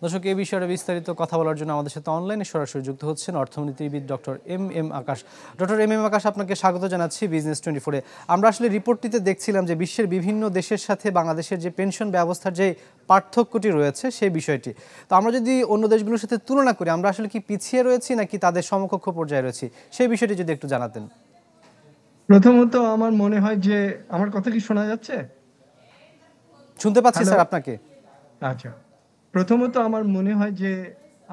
দর্শক, এই বিষয়ে বিস্তারিত কথা বলার জন্য আমাদের সাথে অনলাইনে সরাসরি যুক্ত হচ্ছেন অর্থনীতিবিদ ডক্টর এম আকাশ। ডক্টর এম আকাশ, আপনাকে স্বাগত জানাচ্ছি বিজনেস 24-এ। আমরা আসলে রিপোর্টটিতে দেখছিলাম যে বিশ্বের বিভিন্ন দেশের সাথে বাংলাদেশের যে পেনশন ব্যবস্থার যে পার্থক্যটি রয়েছে সেই বিষয়টি। তো আমরা যদি অন্য দেশগুলোর সাথে তুলনা করি, আমরা আসলে কি পিছিয়ে রয়েছি নাকি তাদের সমকক্ষ পর্যায়ে রয়েছি, সেই বিষয়টি যদি একটু জানাতেন। প্রথমত আমার মনে হয় যে আমার কথা কি শোনা যাচ্ছে? শুনতে পাচ্ছি হ্যালো। স্যার আপনাকে। আচ্ছা, প্রথমত আমার মনে হয় যে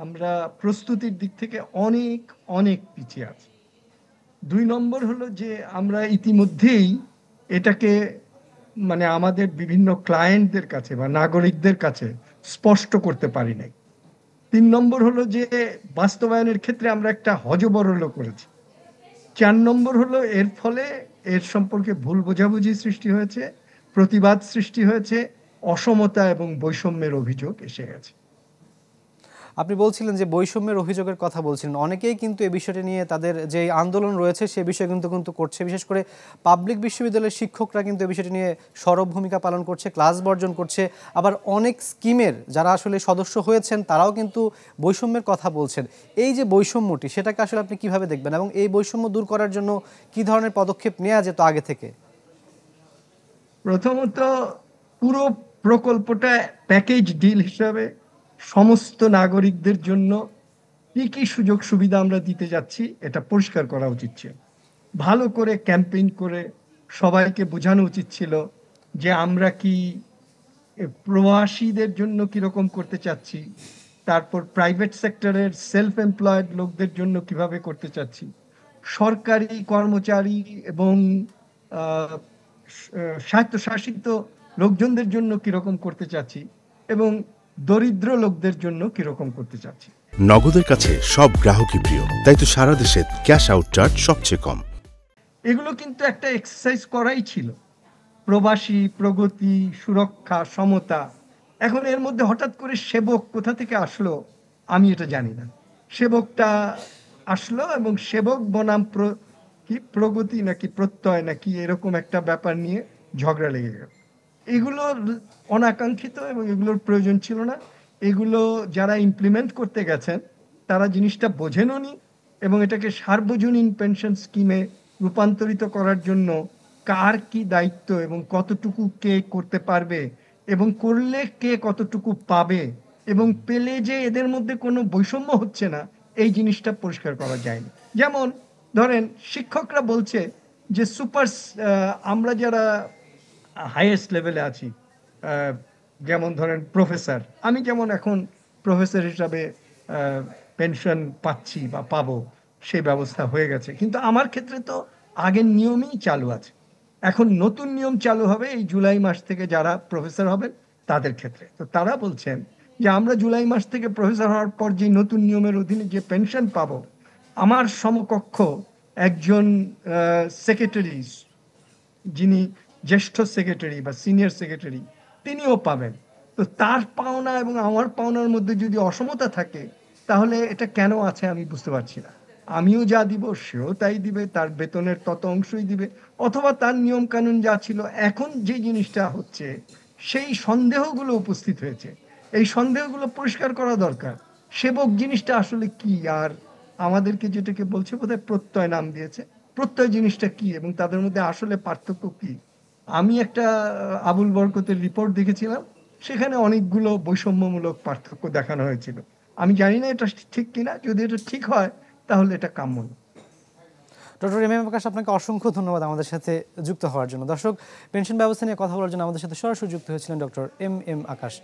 আমরা প্রস্তুতির দিক থেকে অনেক অনেক পিছিয়ে আছি। ২ নম্বর হলো যে আমরা ইতিমধ্যেই এটাকে মানে আমাদের বিভিন্ন ক্লায়েন্টদের কাছে বা নাগরিকদের কাছে স্পষ্ট করতে পারি নাই। ৩ নম্বর হলো যে বাস্তবায়নের ক্ষেত্রে আমরা একটা হযবরল করেছি। ৪ নম্বর হলো এর ফলে এর সম্পর্কে ভুল বোঝাবুঝি সৃষ্টি হয়েছে, প্রতিবাদ সৃষ্টি হয়েছে, অসমতা এবং বৈষম্যের অভিযোগ এসে গেছে। আপনি বলছিলেন যে বৈষম্যের অভিযোগের কথা বলছিলেন, অনেকেই কিন্তু এই বিষয়টি নিয়ে তাদের যে আন্দোলন রয়েছে সে বিষয়ে কিন্তু করছে। বিশেষ করে পাবলিক বিশ্ববিদ্যালয়ের শিক্ষকরা কিন্তু এই বিষয়টি নিয়ে সরব ভূমিকা পালন করছে, ক্লাস বর্জন করছে। আবার অনেক স্কিমের যারা আসলে সদস্য হয়েছেন তারাও কিন্তু বৈষম্যের কথা বলছেন। এই যে বৈষম্যটি, সেটাকে আসলে আপনি কিভাবে দেখবেন এবং এই বৈষম্য দূর করার জন্য কি ধরনের পদক্ষেপ নেওয়া যেত আগে থেকে? প্রথমত পুরো প্রকল্পটা প্যাকেজ ডিল হিসাবে সমস্ত নাগরিকদের জন্য কি সুযোগ সুবিধা আমরা দিতে যাচ্ছি এটা পরিষ্কার করা উচিত ছিল। ভালো করে ক্যাম্পেইন করে সবাইকে বোঝানো উচিত ছিল যে আমরা কি প্রবাসীদের জন্য কিরকম করতে চাচ্ছি, তারপর প্রাইভেট সেক্টরের সেলফ এমপ্লয়েড লোকদের জন্য কিভাবে করতে চাচ্ছি, সরকারি কর্মচারী এবং আহ, স্বায়ত্তশাসিত লোকজনদের জন্য কিরকম করতে চাচ্ছি এবং দরিদ্র লোকদের জন্য কিরকম করতে চাচ্ছি। নগদের কাছে সব গ্রাহকই প্রিয়, তাই তো সারা দেশে ক্যাশ আউট চার্জ সবচেয়ে কম। এগুলো কিন্তু একটা এক্সারসাইজ করাই ছিল, প্রবাসী প্রগতি সুরক্ষা সমতা। এখন এর মধ্যে হঠাৎ করে সেবক কোথা থেকে আসলো আমি এটা জানি না। সেবকটা আসলো এবং সেবক বনাম কি প্রগতি নাকি প্রত্যয় নাকি এরকম একটা ব্যাপার নিয়ে ঝগড়া লেগে গেল। এগুলো অনাকাঙ্ক্ষিত এবং এগুলোর প্রয়োজন ছিল না। এগুলো যারা ইমপ্লিমেন্ট করতে গেছেন তারা জিনিসটা বোঝেনও নি এবং এটাকে সার্বজনীন পেনশন স্কিমে রূপান্তরিত করার জন্য কার কি দায়িত্ব এবং কতটুকু কে করতে পারবে এবং করলে কে কতটুকু পাবে এবং পেলে যে এদের মধ্যে কোনো বৈষম্য হচ্ছে না এই জিনিসটা পরিষ্কার করা যায়নি। যেমন ধরেন শিক্ষকরা বলছে যে আমরা যারা হাইয়েস্ট লেভেলে আছি, যেমন ধরেন প্রফেসর, আমি যেমন এখন প্রফেসর হিসাবে পেনশন পাচ্ছি বা পাবো সেই ব্যবস্থা হয়ে গেছে, কিন্তু আমার ক্ষেত্রে তো আগের নিয়মই চালু আছে। এখন নতুন নিয়ম চালু হবে এই জুলাই মাস থেকে যারা প্রফেসর হবেন তাদের ক্ষেত্রে। তো তারা বলছেন যে আমরা জুলাই মাস থেকে প্রফেসর হওয়ার পর যে নতুন নিয়মের অধীনে যে পেনশন পাবো, আমার সমকক্ষ একজন সেক্রেটারি, যিনি জ্যেষ্ঠ সেক্রেটারি বা সিনিয়র সেক্রেটারি, তিনিও পাবেন। তো তার পাওনা এবং আমার পাওনার মধ্যে যদি অসমতা থাকে তাহলে এটা কেন আছে আমি বুঝতে পারছি না। আমিও যা দিব সেও তাই দিবে, তার বেতনের তত অংশই দিবে, অথবা তার নিয়ম কানুন যা ছিল। এখন যে জিনিসটা হচ্ছে সেই সন্দেহগুলো উপস্থিত হয়েছে, এই সন্দেহগুলো পরিষ্কার করা দরকার। সেবক জিনিসটা আসলে কি, আর আমাদেরকে যেটাকে বলছে বোধহয় প্রত্যয় নাম দিয়েছে, প্রত্যয় জিনিসটা কি এবং তাদের মধ্যে আসলে পার্থক্য কি। আমি একটা আবুল বরকতের রিপোর্ট দেখেছিলাম, সেখানে অনেকগুলো বৈষম্যমূলক পার্থক্য দেখানো হয়েছিল। আমি জানি না এটা ঠিক কিনা, যদি এটা ঠিক হয় তাহলে এটা কাম্য না। ডক্টর এম আকাশ, আপনাকে অসংখ্য ধন্যবাদ আমাদের সাথে যুক্ত হওয়ার জন্য। দর্শক, পেনশন ব্যবস্থা নিয়ে কথা বলার জন্য আমাদের সাথে সরাসরি যুক্ত হয়েছিলেন ডক্টর এম আকাশ।